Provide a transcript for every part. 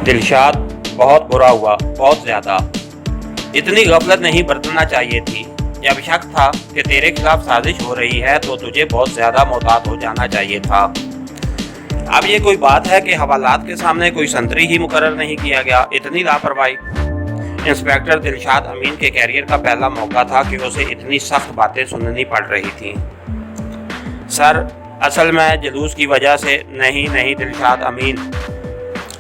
दिलशाद बहुत बुरा हुआ, बहुत ज़्यादा। इतनी गफलत नहीं बरतना चाहिए थी। जब शक था कि तेरे खिलाफ साजिश हो रही है तो तुझे बहुत ज़्यादा मोहतात हो जाना चाहिए था। अब ये कोई बात है कि हवालात के सामने कोई संतरी ही मुकर्रर नहीं किया गया। इतनी लापरवाही। इंस्पेक्टर दिलशाद अमीन के कैरियर का पहला मौका था कि उसे इतनी सख्त बातें सुननी पड़ रही थीं। सर, असल में जुलूस की वजह से नहीं दिलशाद अमीन।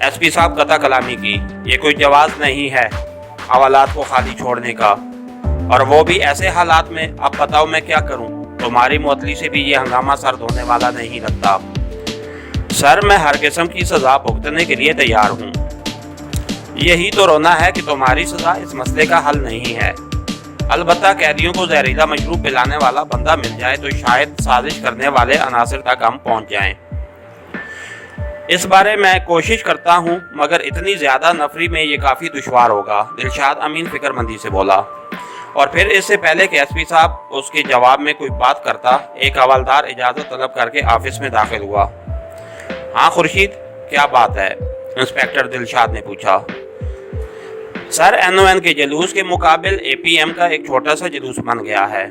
एसपी साहब कता कलामी की। ये कोई जवाब नहीं है हवालात को खाली छोड़ने का, और वो भी ऐसे हालात में। अब बताओ मैं क्या करूं? तुम्हारी मुअत्तली से भी ये हंगामा सर होने वाला नहीं लगता। सर, मैं हर किस्म की सज़ा भुगतने के लिए तैयार हूं। यही तो रोना है कि तुम्हारी सज़ा इस मसले का हल नहीं है। अलबत्ता कैदियों को जहरीला मशरूब पिलाने वाला बंदा मिल जाए तो शायद साजिश करने वाले अनासिर तक हम पहुंच जाएं। इस बारे में कोशिश करता हूं, मगर इतनी ज़्यादा नफरी में ये काफ़ी दुश्वार होगा। दिलशाद अमीन फिक्रमंदी से बोला। और फिर इससे पहले कि एसपी साहब उसके जवाब में कोई बात करता, एक हवलदार इजाज़त तलब करके ऑफिस में दाखिल हुआ। हाँ खुर्शीद, क्या बात है? इंस्पेक्टर दिलशाद ने पूछा। सर, NON के जुलूस के मुकाबिल APM का एक छोटा सा जुलूस बन गया है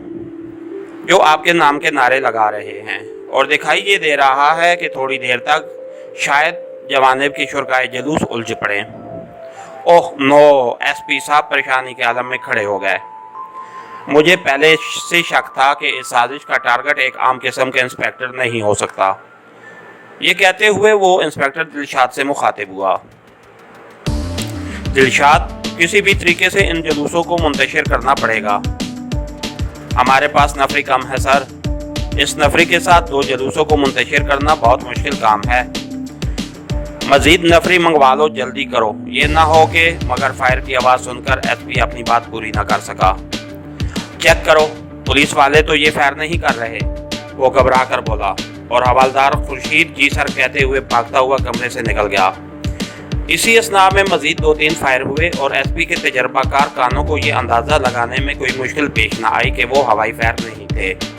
जो आपके नाम के नारे लगा रहे हैं, और दिखाई ये दे रहा है कि थोड़ी देर तक शायद जवानिब की शुरकाए जुलूस उलझ पड़े। Oh no! एसपी साहब परेशानी के आलम में खड़े हो गए। मुझे पहले से शक था कि इस साजिश का टारगेट एक आम किस्म के इंस्पेक्टर नहीं हो सकता। ये कहते हुए वो इंस्पेक्टर दिलशाद से मुखातिब हुआ। दिलशाद, किसी भी तरीके से इन जुलूसों को मुंतशिर करना पड़ेगा। हमारे पास नफरी कम है सर। इस नफरी के साथ 2 जुलूसों को मुंतशिर करना बहुत मुश्किल काम है। मजीद नफरी मंगवा लो, जल्दी करो। ये ना हो कि मगर फायर की आवाज़ सुनकर एसपी अपनी बात पूरी ना कर सका। चेक करो, पुलिस वाले तो ये फायर नहीं कर रहे, वो घबरा कर बोला। और हवलदार खुर्शीद जी सर कहते हुए भागता हुआ कमरे से निकल गया। इसी असना में मजीद 2-3 फायर हुए और एसपी के तजर्बाकार कानों को ये अंदाज़ा लगाने में कोई मुश्किल पेश ना आई कि वो हवाई फायर नहीं थे।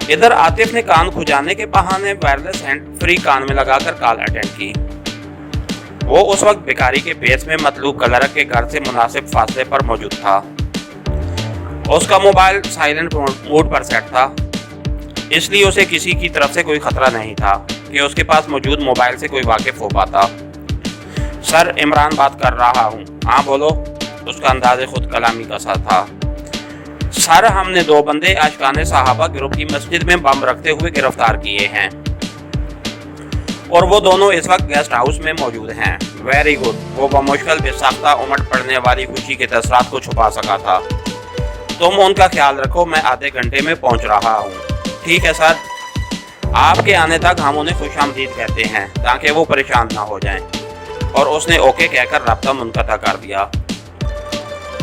इधर आतिफ ने कान खुजाने के बहाने वायरलेस हैंड फ्री कान में लगाकर कॉल अटेंड की। वो उस वक्त भिखारी के बेस में मतलूब क्लर्क के घर से मुनासिब फासले पर मौजूद था। उसका मोबाइल साइलेंट मोड पर सेट था, इसलिए उसे किसी की तरफ से कोई खतरा नहीं था कि उसके पास मौजूद मोबाइल से कोई वाकिफ हो पाता। सर, इमरान बात कर रहा हूँ। हाँ बोलो। उसका अंदाज़ खुद कलामी का सा था। सर, हमने 2 बंदे आशिकाने साहबा ग्रुप की मस्जिद में बम रखते हुए गिरफ्तार किए हैं, और वो दोनों इस वक्त गेस्ट हाउस में मौजूद हैं। Very good. वो बमुश्किल बेसाख्ता उमड़ पड़ने वाली खुशी के तसरात को छुपा सका था। तुम उनका ख्याल रखो, मैं आधे घंटे में पहुंच रहा हूँ। ठीक है सर। आपके आने तक हम उन्हें खुशामदीद कहते हैं ताकि वो परेशान ना हो जाएं। और उसने ओके कहकर राब्ता मुनक़ता कर दिया।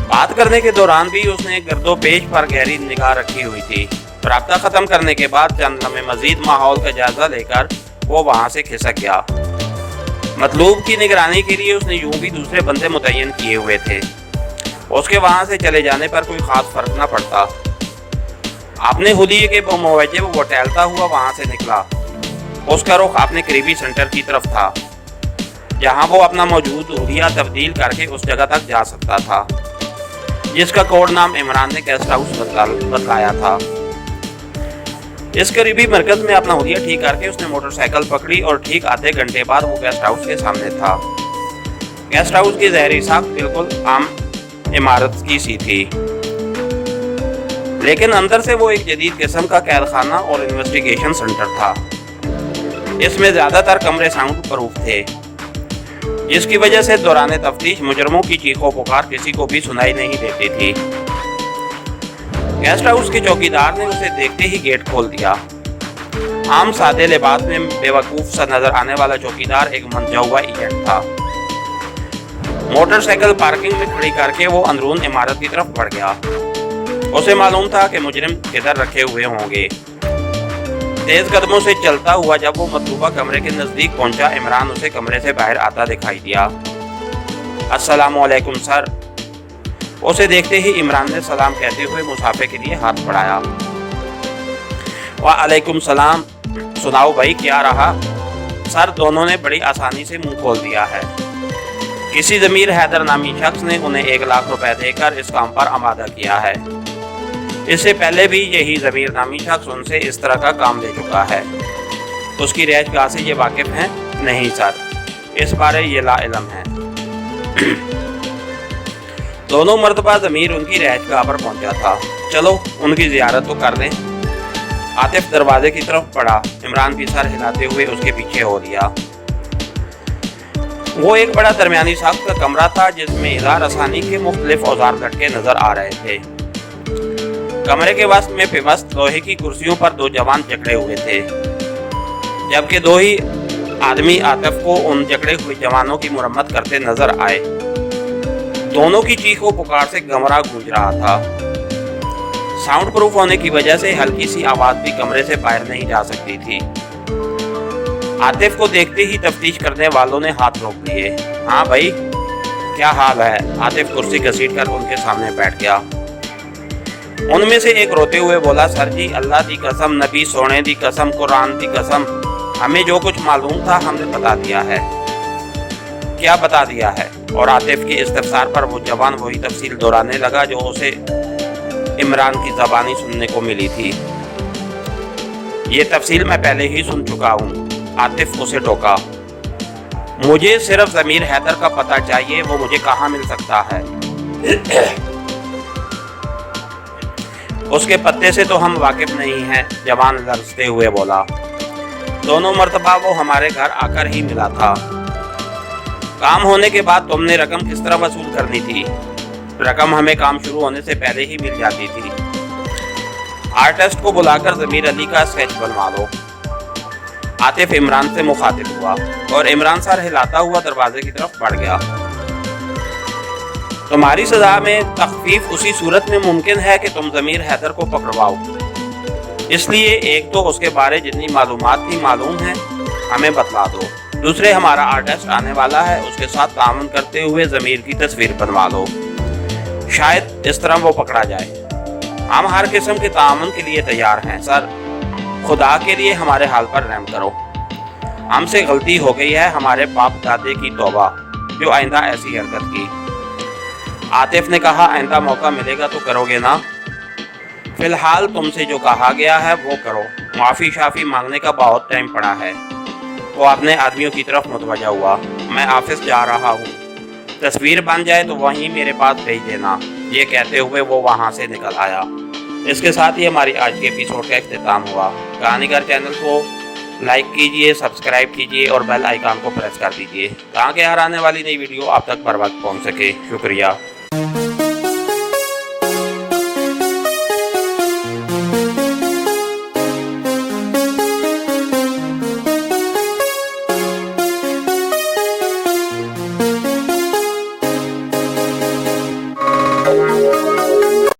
बात करने के दौरान भी उसने गर्दो पेश पर गहरी निगाह रखी हुई थी। राब्ता ख़त्म करने के बाद चंद लम्हे मजीद माहौल का जायजा लेकर वो वहाँ से खिसक गया। मतलूब की निगरानी के लिए उसने यूं भी दूसरे बंदे मुतय्यन किए हुए थे। उसके वहाँ से चले जाने पर कोई ख़ास फर्क न पड़ता। अपने हुलिये के मुवज्जिब वो टहलता हुआ वहाँ से निकला। उसका रुख अपने करीबी सेंटर की तरफ था, जहाँ वो अपना मौजूद हुलिया तब्दील करके उस जगह तक जा सकता था जिसका कोड नाम इमरान ने गेस्ट हाउस बतलाया था। इस करीबी मरकज में अपना हुलिया ठीक करके उसने मोटरसाइकिल पकड़ी और ठीक आधे घंटे बाद वो गेस्ट हाउस के सामने था। गेस्ट हाउस की ज़ाहिरी साख्त बिल्कुल आम इमारत की सी थी, लेकिन अंदर से वो एक जदीद किस्म का कैद खाना और इन्वेस्टिगेशन सेंटर था। इसमें ज़्यादातर कमरे साउंड प्रूफ थे, जिसकी वजह से दौरान तफ्तीश मुजरमों की चीखों पुकार किसी को भी सुनाई नहीं देती थी। गेस्ट हाउस के चौकीदार ने उसे देखते ही गेट खोल दिया। आम सादे लिबास में बेवकूफ़ सा नजर आने वाला चौकीदार एक मनजा हुआ एजेंट था। मोटरसाइकिल पार्किंग में खड़ी करके वो अंदरून इमारत की तरफ बढ़ गया। उसे मालूम था कि मुजरिम किधर रखे हुए होंगे। तेज कदमों से चलता हुआ जब वो मतलूबा कमरे के नज़दीक पहुंचा, इमरान उसे कमरे से बाहर आता दिखाई दिया। अस्सलाम वालेकुम सर। उसे देखते ही इमरान ने सलाम कहते हुए मुसाफे के लिए हाथ बढ़ाया। वालेकुम सलाम। सुनाओ भाई, क्या रहा? सर दोनों ने बड़ी आसानी से मुंह खोल दिया है। किसी ज़मीर हैदर नामी शख्स ने उन्हें 1 लाख रुपए देकर इस काम पर आमादा किया है। इससे पहले भी यही ज़मीर नामी शख्स उनसे इस तरह का काम ले चुका है। उसकी रिहाइशगाह से ये वाकिफ हैं? नहीं सर, इस बारे ये लाइलम है। दोनों मरतबा ज़मीर उनकी रिहाइशगाह पर पहुंचा था। चलो उनकी ज़ियारत तो कर लें। आतिफ दरवाजे की तरफ बढ़ा। इमरान भी सर हिलाते हुए उसके पीछे हो लिया। वो एक बड़ा दरमियानी साख्त का कमरा था जिसमें इज़ार आसानी के मुख्तलिफ औजार लटके नजर आ रहे थे। कमरे के वस्त में पेवस्त लोहे की कुर्सियों पर 2 जवान जकड़े हुए थे, जबकि 2 ही आदमी आतिफ को उन जकड़े हुए जवानों की मुरम्मत करते नजर आए। दोनों की चीखों पुकार से कमरा गूंज रहा था। साउंड प्रूफ होने की वजह से हल्की सी आवाज भी कमरे से बाहर नहीं जा सकती थी। आतिफ को देखते ही तफ्तीश करने वालों ने हाथ रोक लिए। हाँ भाई, क्या हाल है? आतिफ कुर्सी घसीट कर उनके सामने बैठ गया। उनमें से एक रोते हुए बोला, सर जी अल्लाह दी कसम, नबी सोने दी कसम, कुरान दी कसम, हमें जो कुछ मालूम था हमने बता दिया है। क्या बता दिया है? और आतिफ के इस्तफसार पर वो जवान वही तफसील दोहराने लगा जो उसे इमरान की ज़बानी सुनने को मिली थी। ये तफसील मैं पहले ही सुन चुका हूँ। आतिफ उसे टोका। मुझे सिर्फ ज़मीर हैदर का पता चाहिए, वो मुझे कहाँ मिल सकता है? उसके पत्ते से तो हम वाकिफ नहीं हैं, जवान लरजते हुए बोला। दोनों मर्तबा वो हमारे घर आकर ही मिला था। काम होने के बाद तुमने रकम किस तरह वसूल करनी थी? रकम हमें काम शुरू होने से पहले ही मिल जाती थी। आर्टिस्ट को बुलाकर ज़मीर अली का स्केच बनवा लो। आतिफ इमरान से मुखातिब हुआ और इमरान सर हिलाता हुआ दरवाजे की तरफ बढ़ गया। तुम्हारी सजा में तखफीफ उसी सूरत में मुमकिन है कि तुम ज़मीर हैदर को पकड़वाओ। इसलिए एक तो उसके बारे जितनी मालूमात थी मालूम है हमें बतला दो। दूसरे, हमारा आर्टिस्ट आने वाला है, उसके साथ तामुन करते हुए ज़मीर की तस्वीर बनवा लो। शायद इस तरह वो पकड़ा जाए। हम हर किस्म के तामुन के लिए तैयार हैं सर। खुदा के लिए हमारे हाल पर रहम करो। हमसे गलती हो गई है, हमारे बाप दादे की तौबा जो आइंदा ऐसी हरकत की। आतिफ ने कहा, आइंदा मौका मिलेगा तो करोगे ना? फिलहाल तुमसे जो कहा गया है वो करो। माफ़ी शाफ़ी मांगने का बहुत टाइम पड़ा है। वो अपने आदमियों की तरफ मुतवज्जा हुआ। मैं ऑफिस जा रहा हूँ, तस्वीर बन जाए तो वहीं मेरे पास भेज देना। ये कहते हुए वो वहाँ से निकल आया। इसके साथ ही हमारी आज के एपिसोड का इख्तिताम हुआ। कहानीगर चैनल को लाइक कीजिए, सब्सक्राइब कीजिए और बेल आइकन को प्रेस कर दीजिए ताकि हर आने वाली नई वीडियो आप तक बर वक्त पहुँच सके। शुक्रिया।